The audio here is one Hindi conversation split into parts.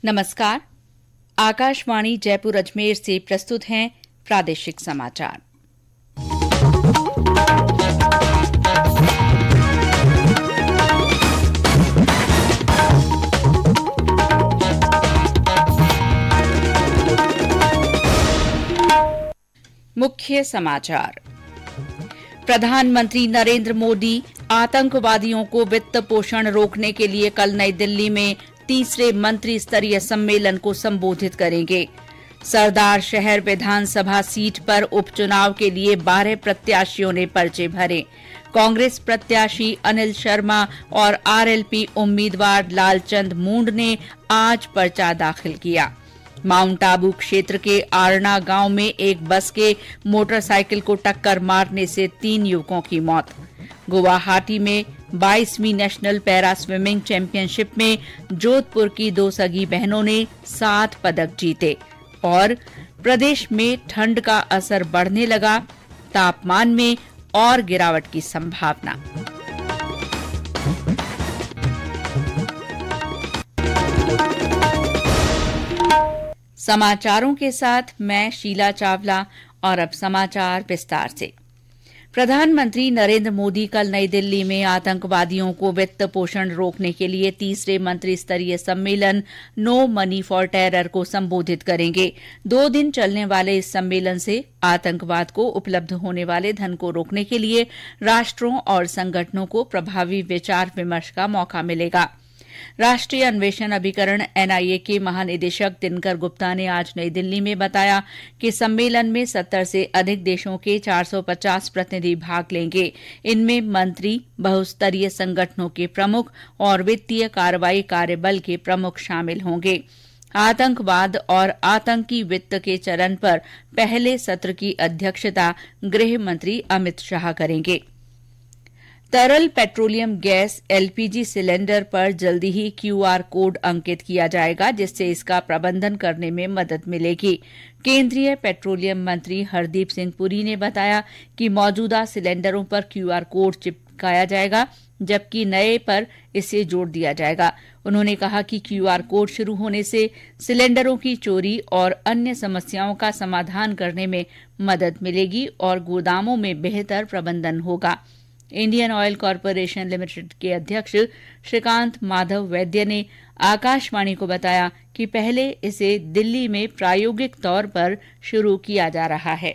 नमस्कार। आकाशवाणी जयपुर अजमेर से प्रस्तुत हैं प्रादेशिक समाचार। मुख्य समाचार। प्रधानमंत्री नरेंद्र मोदी आतंकवादियों को वित्त पोषण रोकने के लिए कल नई दिल्ली में तीसरे मंत्री स्तरीय सम्मेलन को संबोधित करेंगे। सरदार शहर विधानसभा सीट पर उपचुनाव के लिए 12 प्रत्याशियों ने पर्चे भरे। कांग्रेस प्रत्याशी अनिल शर्मा और आरएलपी उम्मीदवार लालचंद मूंड ने आज पर्चा दाखिल किया। माउंट आबू क्षेत्र के आरना गांव में एक बस के मोटरसाइकिल को टक्कर मारने से 3 युवकों की मौत। गुवाहाटी में 22वीं नेशनल पैरा स्विमिंग चैंपियनशिप में जोधपुर की 2 सगी बहनों ने 7 पदक जीते। और प्रदेश में ठंड का असर बढ़ने लगा, तापमान में और गिरावट की संभावना। समाचारों के साथ मैं शीला चावला। और अब समाचार विस्तार से। प्रधानमंत्री नरेंद्र मोदी कल नई दिल्ली में आतंकवादियों को वित्त पोषण रोकने के लिए तीसरे मंत्री स्तरीय सम्मेलन नो मनी फॉर टेरर को संबोधित करेंगे। 2 दिन चलने वाले इस सम्मेलन से आतंकवाद को उपलब्ध होने वाले धन को रोकने के लिए राष्ट्रों और संगठनों को प्रभावी विचार विमर्श का मौका मिलेगा। राष्ट्रीय अन्वेषण अभिकरण एनआईए के महानिदेशक दिनकर गुप्ता ने आज नई दिल्ली में बताया कि सम्मेलन में 70 से अधिक देशों के 450 प्रतिनिधि भाग लेंगे। इनमें मंत्री, बहुस्तरीय संगठनों के प्रमुख और वित्तीय कार्रवाई कार्यबल के प्रमुख शामिल होंगे। आतंकवाद और आतंकी वित्त के चलन पर पहले सत्र की अध्यक्षता गृह मंत्री अमित शाह करेंगे। तरल पेट्रोलियम गैस एलपीजी सिलेंडर पर जल्दी ही क्यूआर कोड अंकित किया जाएगा, जिससे इसका प्रबंधन करने में मदद मिलेगी। केंद्रीय पेट्रोलियम मंत्री हरदीप सिंह पुरी ने बताया कि मौजूदा सिलेंडरों पर क्यूआर कोड चिपकाया जाएगा, जबकि नए पर इसे जोड़ दिया जाएगा। उन्होंने कहा कि क्यूआर कोड शुरू होने से सिलेंडरों की चोरी और अन्य समस्याओं का समाधान करने में मदद मिलेगी और गोदामों में बेहतर प्रबंधन होगा। इंडियन ऑयल कॉरपोरेशन लिमिटेड के अध्यक्ष श्रीकांत माधव वैद्य ने आकाशवाणी को बताया कि पहले इसे दिल्ली में प्रायोगिक तौर पर शुरू किया जा रहा है।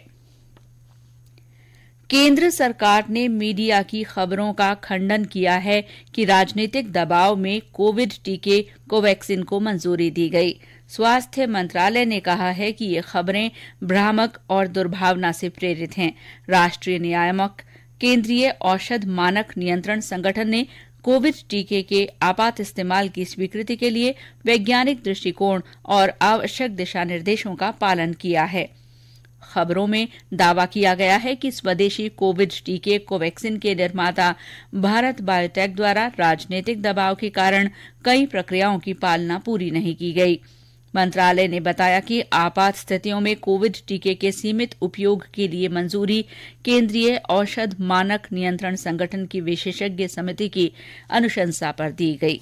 केंद्र सरकार ने मीडिया की खबरों का खंडन किया है कि राजनीतिक दबाव में कोविड टीके कोवैक्सीन को मंजूरी दी गई। स्वास्थ्य मंत्रालय ने कहा है कि ये खबरें भ्रामक और दुर्भावना से प्रेरित हैं। राष्ट्रीय नियामक केंद्रीय औषध मानक नियंत्रण संगठन ने कोविड टीके के आपात इस्तेमाल की स्वीकृति के लिए वैज्ञानिक दृष्टिकोण और आवश्यक दिशा निर्देशों का पालन किया है। खबरों में दावा किया गया है कि स्वदेशी कोविड टीके कोवैक्सीन के निर्माता भारत बायोटेक द्वारा राजनीतिक दबाव के कारण कई प्रक्रियाओं की पालना पूरी नहीं की गई। मंत्रालय ने बताया कि आपात स्थितियों में कोविड टीके के सीमित उपयोग के लिए मंजूरी केंद्रीय औषध मानक नियंत्रण संगठन की विशेषज्ञ समिति की अनुशंसा पर दी गई।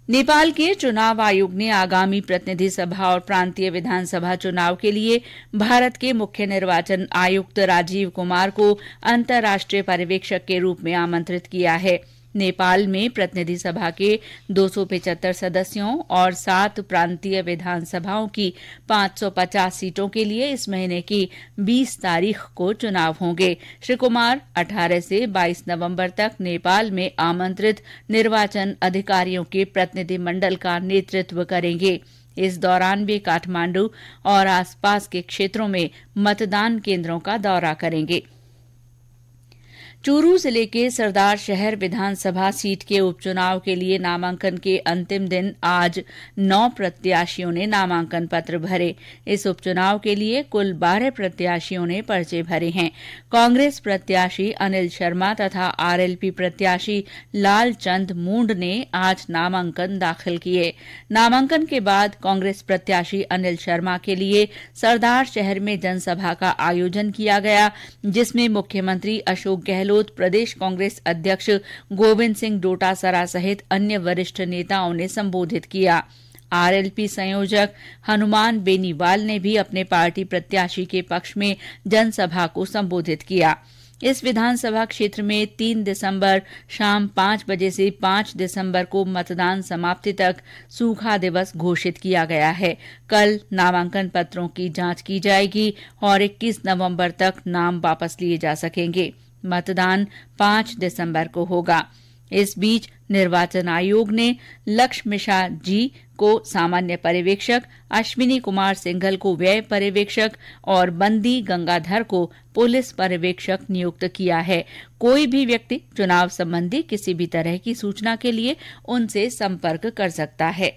नेपाल के चुनाव आयोग ने आगामी प्रतिनिधि सभा और प्रांतीय विधानसभा चुनाव के लिए भारत के मुख्य निर्वाचन आयुक्त राजीव कुमार को अंतर्राष्ट्रीय पर्यवेक्षक के रूप में आमंत्रित किया है। नेपाल में प्रतिनिधि सभा के 275 सदस्यों और 7 प्रांतीय विधानसभाओं की 550 सीटों के लिए इस महीने की 20 तारीख को चुनाव होंगे। श्री कुमार 18 से 22 नवंबर तक नेपाल में आमंत्रित निर्वाचन अधिकारियों के प्रतिनिधि मंडल का नेतृत्व करेंगे। इस दौरान वे काठमांडू और आसपास के क्षेत्रों में मतदान केंद्रों का दौरा करेंगे। चूरू जिले के सरदार शहर विधानसभा सीट के उपचुनाव के लिए नामांकन के अंतिम दिन आज 9 प्रत्याशियों ने नामांकन पत्र भरे। इस उपचुनाव के लिए कुल 12 प्रत्याशियों ने पर्चे भरे हैं। कांग्रेस प्रत्याशी अनिल शर्मा तथा आरएलपी प्रत्याशी लालचंद मूंड ने आज नामांकन दाखिल किए। नामांकन के बाद कांग्रेस प्रत्याशी अनिल शर्मा के लिए सरदार शहर में जनसभा का आयोजन किया गया, जिसमें मुख्यमंत्री अशोक गहलोत, प्रदेश कांग्रेस अध्यक्ष गोविंद सिंह डोटासरा सहित अन्य वरिष्ठ नेताओं ने संबोधित किया। आरएलपी संयोजक हनुमान बेनीवाल ने भी अपने पार्टी प्रत्याशी के पक्ष में जनसभा को संबोधित किया। इस विधानसभा क्षेत्र में 3 दिसंबर शाम 5 बजे से 5 दिसंबर को मतदान समाप्ति तक सूखा दिवस घोषित किया गया है। कल नामांकन पत्रों की जांच की जाएगी और 21 नवंबर तक नाम वापस लिए जा सकेंगे। मतदान 5 दिसंबर को होगा। इस बीच निर्वाचन आयोग ने लक्ष्य मिश्रा जी को सामान्य पर्यवेक्षक, अश्विनी कुमार सिंघल को व्यय पर्यवेक्षक और बंदी गंगाधर को पुलिस पर्यवेक्षक नियुक्त किया है। कोई भी व्यक्ति चुनाव संबंधी किसी भी तरह की सूचना के लिए उनसे संपर्क कर सकता है।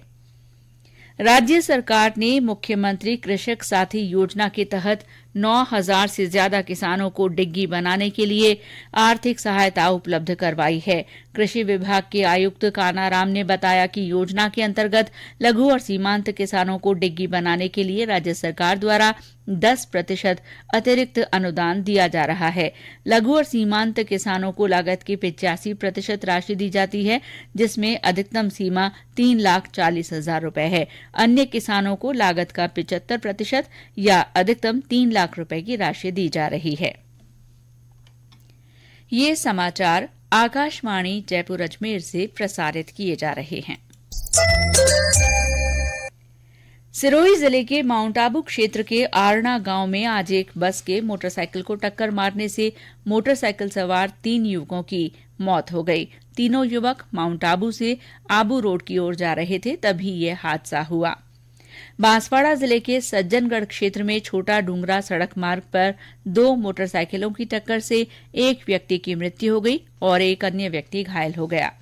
राज्य सरकार ने मुख्यमंत्री कृषक साथी योजना के तहत 9,000 से ज्यादा किसानों को डिग्गी बनाने के लिए आर्थिक सहायता उपलब्ध करवाई है। कृषि विभाग के आयुक्त कानाराम ने बताया कि योजना के अंतर्गत लघु और सीमांत किसानों को डिग्गी बनाने के लिए राज्य सरकार द्वारा 10% अतिरिक्त अनुदान दिया जा रहा है। लघु और सीमांत किसानों को लागत की 85% राशि दी जाती है, जिसमें अधिकतम सीमा 3,40,000 रूपये है। अन्य किसानों को लागत का 75% या अधिकतम 3 लाख रुपए की राशि दी जा रही है। ये समाचार आकाशवाणी जयपुर अजमेर से प्रसारित किए जा रहे हैं। सिरोही जिले के माउंट आबू क्षेत्र के आरना गांव में आज एक बस के मोटरसाइकिल को टक्कर मारने से मोटरसाइकिल सवार 3 युवकों की मौत हो गई। तीनों युवक माउंट आबू से आबू रोड की ओर जा रहे थे, तभी ये हादसा हुआ। बांसवाड़ा जिले के सज्जनगढ़ क्षेत्र में छोटा डूंगरा सड़क मार्ग पर 2 मोटरसाइकिलों की टक्कर से एक व्यक्ति की मृत्यु हो गई और एक अन्य व्यक्ति घायल हो गया।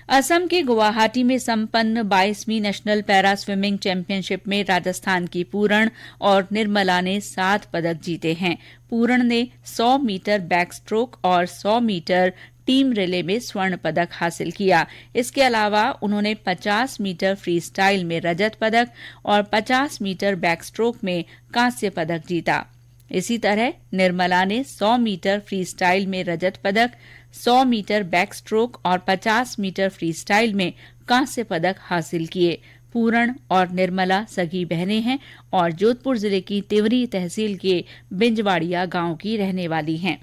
असम के गुवाहाटी में संपन्न 22वीं नेशनल पैरा स्विमिंग चैंपियनशिप में राजस्थान की पूरण और निर्मला ने 7 पदक जीते हैं। पूरण ने 100 मीटर बैक स्ट्रोक और 100 मीटर टीम रिले में स्वर्ण पदक हासिल किया। इसके अलावा उन्होंने 50 मीटर फ्री स्टाइल में रजत पदक और 50 मीटर बैक स्ट्रोक में कांस्य पदक जीता। इसी तरह निर्मला ने 100 मीटर फ्री स्टाइल में रजत पदक, 100 मीटर बैक स्ट्रोक और 50 मीटर फ्री स्टाइल में कांस्य पदक हासिल किए। पूरण और निर्मला सगी बहनें हैं और जोधपुर जिले की तिवरी तहसील के बिंजवाड़िया गांव की रहने वाली हैं।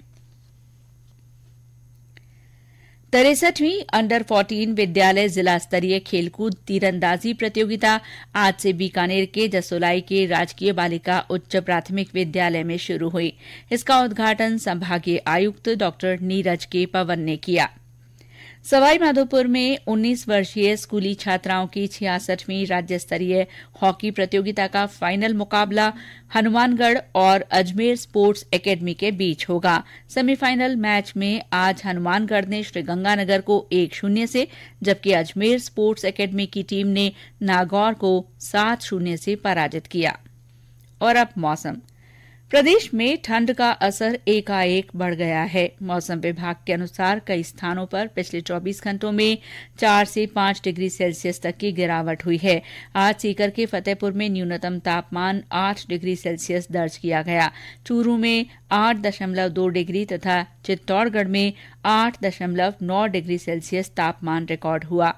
63वीं अंडर 14 विद्यालय जिला स्तरीय खेलकूद तीरंदाजी प्रतियोगिता आज से बीकानेर के जसोलाई के राजकीय बालिका उच्च प्राथमिक विद्यालय में शुरू हुई। इसका उद्घाटन संभागीय आयुक्त डॉ नीरज के पवन ने किया। सवाईमाधोपुर में 19 वर्षीय स्कूली छात्राओं की 66वीं राज्य स्तरीय हॉकी प्रतियोगिता का फाइनल मुकाबला हनुमानगढ़ और अजमेर स्पोर्ट्स एकेडमी के बीच होगा। सेमीफाइनल मैच में आज हनुमानगढ़ ने श्रीगंगानगर को 1-0 से, जबकि अजमेर स्पोर्ट्स एकेडमी की टीम ने नागौर को 7-0 से पराजित किया। और अब मौसम। प्रदेश में ठंड का असर एकाएक बढ़ गया है। मौसम विभाग के अनुसार कई स्थानों पर पिछले 24 घंटों में 4 से 5 डिग्री सेल्सियस तक की गिरावट हुई है। आज सीकर के फतेहपुर में न्यूनतम तापमान 8 डिग्री सेल्सियस दर्ज किया गया। चूरू में 8.2 डिग्री तथा चित्तौड़गढ़ में 8.9 डिग्री सेल्सियस तापमान रिकॉर्ड हुआ।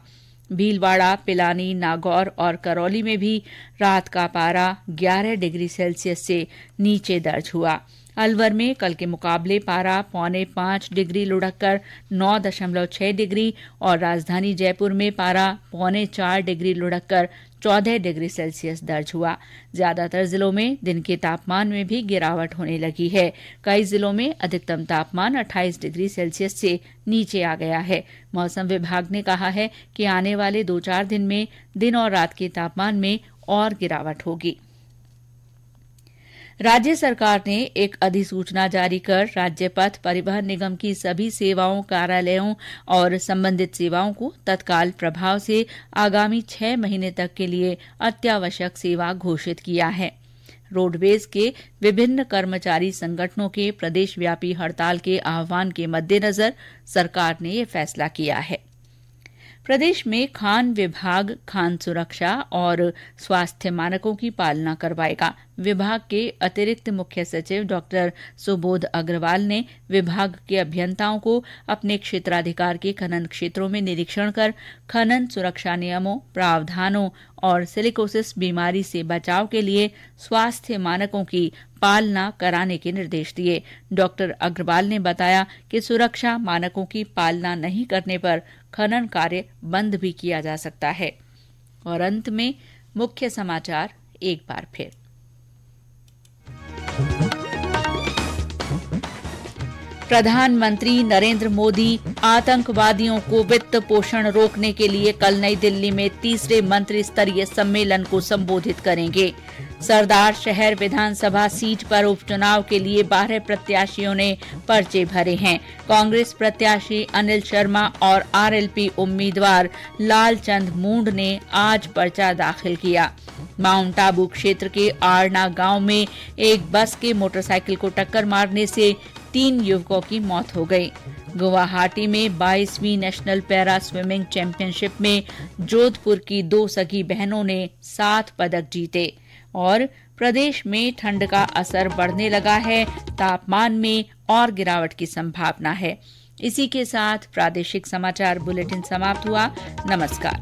भीलवाड़ा, पिलानी, नागौर और करौली में भी रात का पारा 11 डिग्री सेल्सियस से नीचे दर्ज हुआ। अलवर में कल के मुकाबले पारा 4.5 डिग्री लुढ़ककर 9.6 डिग्री और राजधानी जयपुर में पारा 4.5 डिग्री लुढ़ककर 14 डिग्री सेल्सियस दर्ज हुआ। ज्यादातर जिलों में दिन के तापमान में भी गिरावट होने लगी है। कई जिलों में अधिकतम तापमान 28 डिग्री सेल्सियस से नीचे आ गया है। मौसम विभाग ने कहा है कि आने वाले 2-4 दिन में दिन और रात के तापमान में और गिरावट होगी। राज्य सरकार ने एक अधिसूचना जारी कर राज्य पथ परिवहन निगम की सभी सेवाओं, कार्यालयों और संबंधित सेवाओं को तत्काल प्रभाव से आगामी 6 महीने तक के लिए अत्यावश्यक सेवा घोषित किया है। रोडवेज के विभिन्न कर्मचारी संगठनों के प्रदेशव्यापी हड़ताल के आह्वान के मद्देनजर सरकार ने यह फैसला किया है। प्रदेश में खान विभाग खान सुरक्षा और स्वास्थ्य मानकों की पालना करवाएगा। विभाग के अतिरिक्त मुख्य सचिव डॉक्टर सुबोध अग्रवाल ने विभाग के अभियंताओं को अपने क्षेत्राधिकार के खनन क्षेत्रों में निरीक्षण कर खनन सुरक्षा नियमों, प्रावधानों और सिलिकोसिस बीमारी से बचाव के लिए स्वास्थ्य मानकों की पालना कराने के निर्देश दिए। डॉक्टर अग्रवाल ने बताया कि सुरक्षा मानकों की पालना नहीं करने पर खनन कार्य बंद भी किया जा सकता है। और अंत में मुख्य समाचार एक बार फिर। प्रधानमंत्री नरेंद्र मोदी आतंकवादियों को वित्त पोषण रोकने के लिए कल नई दिल्ली में तीसरे मंत्री स्तरीय सम्मेलन को संबोधित करेंगे। सरदार शहर विधानसभा सीट पर उपचुनाव के लिए 12 प्रत्याशियों ने पर्चे भरे हैं। कांग्रेस प्रत्याशी अनिल शर्मा और आरएलपी उम्मीदवार लालचंद मूंड ने आज पर्चा दाखिल किया। माउंट आबू क्षेत्र के आरना गांव में एक बस के मोटरसाइकिल को टक्कर मारने से 3 युवकों की मौत हो गई। गुवाहाटी में 22वीं नेशनल पैरा स्विमिंग चैंपियनशिप में जोधपुर की 2 सगी बहनों ने 7 पदक जीते। और प्रदेश में ठंड का असर बढ़ने लगा है, तापमान में और गिरावट की संभावना है। इसी के साथ प्रादेशिक समाचार बुलेटिन समाप्त हुआ। नमस्कार।